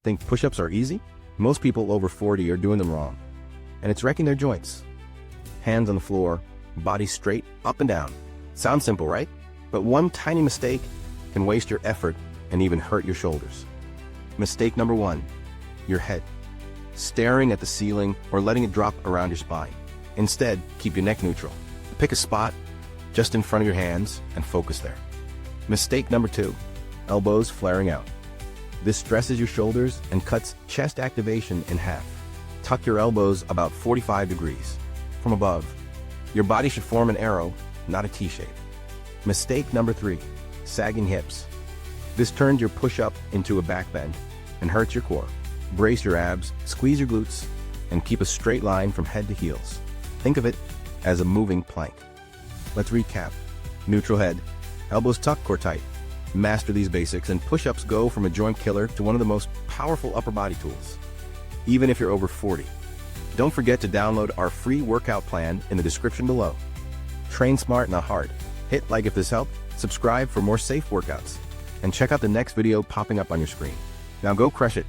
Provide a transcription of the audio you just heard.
Think push-ups are easy? Most people over 40 are doing them wrong, and it's wrecking their joints. Hands on the floor, body straight, up and down. Sounds simple, right? But one tiny mistake can waste your effort and even hurt your shoulders. Mistake number 1, your head. Staring at the ceiling or letting it drop around your spine. Instead, keep your neck neutral. Pick a spot just in front of your hands and focus there. Mistake number 2, elbows flaring out. This stresses your shoulders and cuts chest activation in half. Tuck your elbows about 45 degrees from above. Your body should form an arrow, not a T shape. Mistake number 3, sagging hips. This turns your push-up into a back bend and hurts your core. Brace your abs, squeeze your glutes, and keep a straight line from head to heels. Think of it as a moving plank. Let's recap. Neutral head, elbows tucked, core tight. Master these basics and push-ups go from a joint killer to one of the most powerful upper body tools, even if you're over 40. Don't forget to download our free workout plan in the description below. Train smart, not hard. Hit like if this helped, subscribe for more safe workouts, and check out the next video popping up on your screen. Now go crush it.